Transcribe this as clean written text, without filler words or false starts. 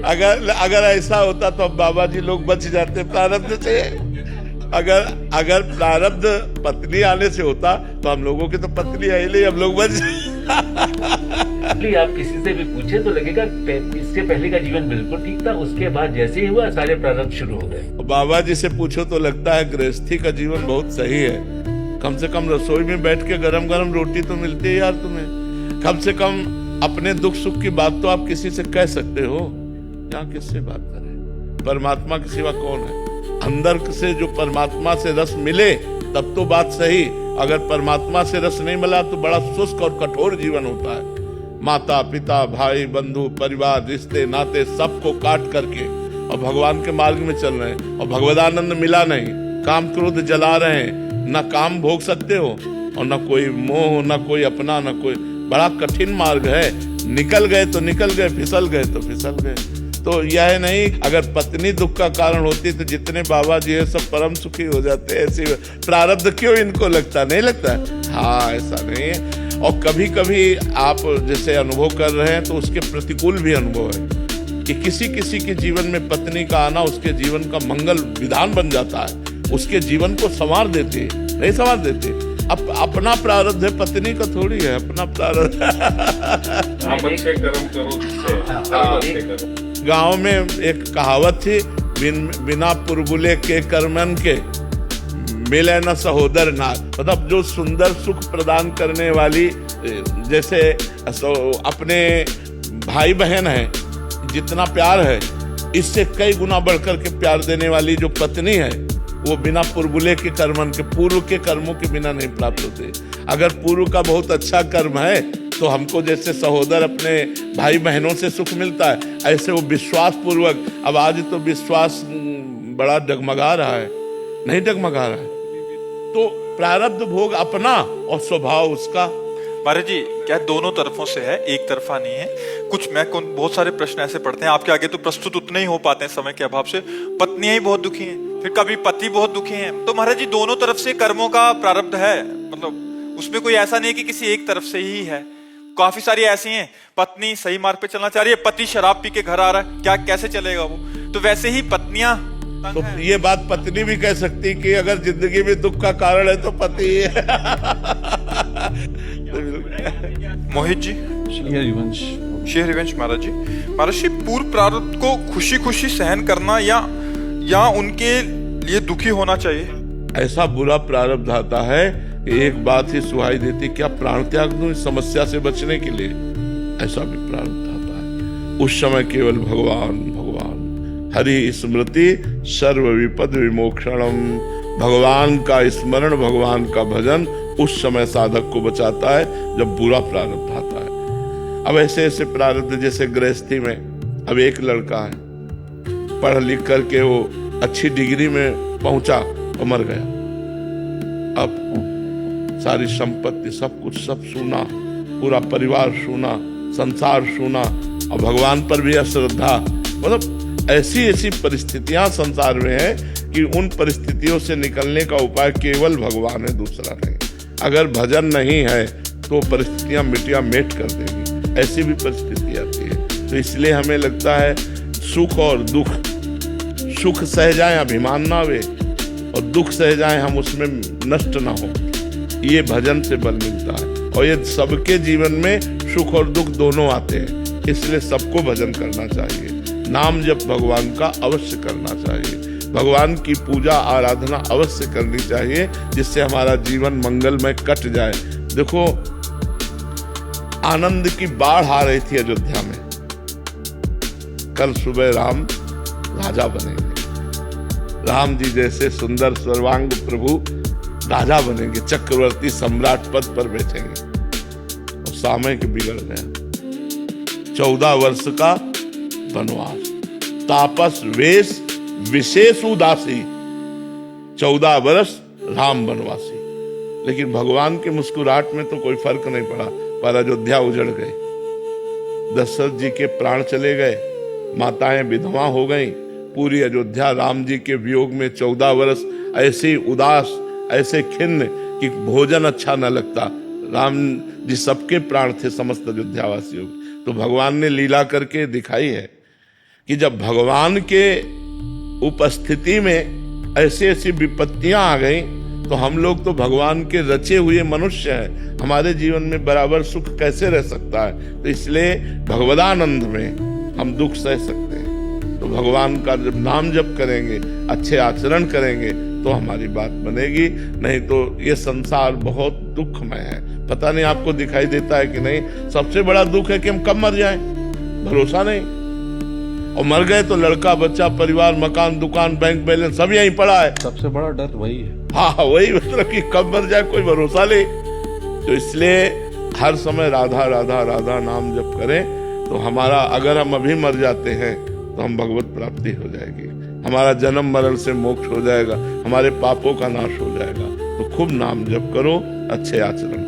अगर ऐसा होता तो अब बाबा जी लोग बच जाते प्रारब्ध से। अगर प्रारब्ध पत्नी आने से होता तो हम लोगों की तो पत्नी आई नहीं, हम लोग बच। आप किसी से भी पूछे तो लगेगा इससे पहले का जीवन बिल्कुल ठीक था, उसके बाद जैसे ही हुआ सारे प्रारब्ध शुरू हो गए। बाबा जी से पूछो तो लगता है गृहस्थी का जीवन बहुत सही है। कम से कम रसोई में बैठ के गरम गरम रोटी तो मिलती है यार तुम्हें। कम से कम अपने दुख सुख की बात तो आप किसी से कह सकते हो। यहाँ किससे बात करें? परमात्मा के सिवा कौन है? अंदर से जो परमात्मा से रस मिले तब तो बात सही। अगर परमात्मा से रस नहीं मिला तो बड़ा शुष्क और कठोर जीवन होता है। माता पिता भाई बंधु परिवार रिश्ते नाते सबको काट करके और भगवान के मार्ग में चल रहे हैं और भगवदानंद मिला नहीं, काम क्रोध जला रहे हैं, ना काम भोग सकते हो और ना कोई मोह, ना कोई अपना, ना कोई। बड़ा कठिन मार्ग है। निकल गए तो निकल गए, फिसल गए तो फिसल गए। तो यह नहीं, अगर पत्नी दुख का कारण होती तो जितने बाबा जी है सब परम सुखी हो जाते। ऐसी प्रारब्ध क्यों इनको लगता? नहीं लगता? हाँ, ऐसा नहीं है। और कभी कभी आप जैसे अनुभव कर रहे हैं तो उसके प्रतिकूल भी अनुभव है कि किसी किसी के जीवन में पत्नी का आना उसके जीवन का मंगल विधान बन जाता है, उसके जीवन को संवार देते। नहीं संवार देते। अपना प्रारब्ध है, पत्नी का थोड़ी है अपना प्रारब्ध। गांव में एक कहावत थी, बिना पुरबुले के कर्मन के मिले न सहोदर नाथ। मतलब जो सुंदर सुख प्रदान करने वाली, जैसे अपने भाई बहन है जितना प्यार है, इससे कई गुना बढ़कर के प्यार देने वाली जो पत्नी है, वो बिना पुरबुले के कर्मन के, पूर्व के कर्मों के बिना नहीं प्राप्त होते। अगर पूर्व का बहुत अच्छा कर्म है तो हमको जैसे सहोदर अपने भाई बहनों से सुख मिलता है, ऐसे वो विश्वास पूर्वक। अब आज तो विश्वास बड़ा डगमगा रहा है, नहीं डगमगा रहा है। तो प्रारब्ध भोग अपना और स्वभाव उसका। महाराज जी, क्या दोनों तरफों से है, एक तरफा नहीं है? कुछ बहुत सारे प्रश्न ऐसे पढ़ते हैं आपके आगे तो प्रस्तुत उतने ही हो पाते हैं समय के अभाव से। पत्नियां ही बहुत दुखी हैं, फिर कभी पति बहुत दुखी हैं। तो महाराज जी, दोनों तरफ से कर्मों का प्रारब्ध है, मतलब उसमें कोई ऐसा नहीं कि किसी एक तरफ से ही है। काफी सारी ऐसी हैं, पत्नी सही मार्ग पे चलना चाह रही है, पति शराब पी के घर आ रहा है, क्या कैसे चलेगा वो? तो वैसे ही पत्नियां तो ये बात पत्नी भी कह सकती कि अगर जिंदगी में दुख का कारण है तो पति है। मोहित जी, श्री हरिवंश महाराज जी, पूर्व प्रारब्ध को खुशी खुशी सहन करना या उनके लिए दुखी होना चाहिए? ऐसा बुरा प्रारब्ध आता है कि एक बात ही सुहाई देती, क्या प्राण त्याग दूं इस समस्या से बचने के लिए? ऐसा भी प्रारब्ध आता है। उस समय केवल भगवान भगवान, हरि स्मृति सर्व विपद विमोक्षणम। भगवान का स्मरण, भगवान का भजन उस समय साधक को बचाता है जब बुरा प्रारब्ध आता है। अब ऐसे ऐसे प्रारब्ध, जैसे गृहस्थी में अब एक लड़का है, पढ़ लिख करके वो अच्छी डिग्री में पहुंचा और मर गया। अब सारी संपत्ति सब कुछ सब सूना, पूरा परिवार सूना, संसार सूना, और भगवान पर भी अश्रद्धा। मतलब ऐसी ऐसी परिस्थितियां संसार में है कि उन परिस्थितियों से निकलने का उपाय केवल भगवान है, दूसरा नहीं। अगर भजन नहीं है तो परिस्थितियां मिटिया मेट कर देगी। ऐसी भी परिस्थिति आती है। तो इसलिए हमें लगता है सुख और दुख, सुख सह जाए अभिमान ना आवे, और दुख सह जाए हम उसमें नष्ट ना हो, ये भजन से बल मिलता है। और ये सबके जीवन में सुख और दुख दोनों आते हैं, इसलिए सबको भजन करना चाहिए। नाम जप भगवान का अवश्य करना चाहिए, भगवान की पूजा आराधना अवश्य करनी चाहिए, जिससे हमारा जीवन मंगलमय कट जाए। देखो, आनंद की बाढ़ आ रही थी अयोध्या में। कल सुबह राम राजा बनेंगे। राम जी जैसे सुंदर सर्वांग प्रभु राजा बनेंगे, चक्रवर्ती सम्राट पद पर बैठेंगे। और समय के बिगड़ गया। 14 वर्ष का वनवास, तापस वेश विशेष उदासी, 14 वर्ष राम वनवासी। लेकिन भगवान के मुस्कुराहट में तो कोई फर्क नहीं पड़ा, पर अयोध्या उजड़ गई। दशरथ जी के प्राण चले गए, माताएं विधवा हो गईं, पूरी अयोध्या राम जी के वियोग में 14 वर्ष ऐसे उदास, ऐसे खिन्न कि भोजन अच्छा न लगता। राम जी सबके प्राण थे, समस्त अयोध्यावासियों के। तो भगवान ने लीला करके दिखाई है कि जब भगवान के उपस्थिति में ऐसी ऐसी विपत्तियां आ गई तो हम लोग तो भगवान के रचे हुए मनुष्य हैं, हमारे जीवन में बराबर सुख कैसे रह सकता है। तो इसलिए भगवदानंद में हम दुख सह सकते हैं। तो भगवान का जब नाम जप करेंगे, अच्छे आचरण करेंगे तो हमारी बात बनेगी, नहीं तो ये संसार बहुत दुखमय है। पता नहीं आपको दिखाई देता है कि नहीं, सबसे बड़ा दुख है कि हम कब मर जाएं, भरोसा नहीं। और मर गए तो लड़का बच्चा परिवार मकान दुकान बैंक बैलेंस सब यहीं पड़ा है। सबसे बड़ा डर वही है। हाँ वही, मतलब कि कब मर जाए कोई भरोसा नहीं। तो इसलिए हर समय राधा राधा राधा नाम जप करें तो हमारा, अगर हम अभी मर जाते हैं तो हम भगवत प्राप्ति हो जाएगी, हमारा जन्म मरण से मोक्ष हो जाएगा, हमारे पापों का नाश हो जाएगा। तो खूब नाम जप करो, अच्छे आचरण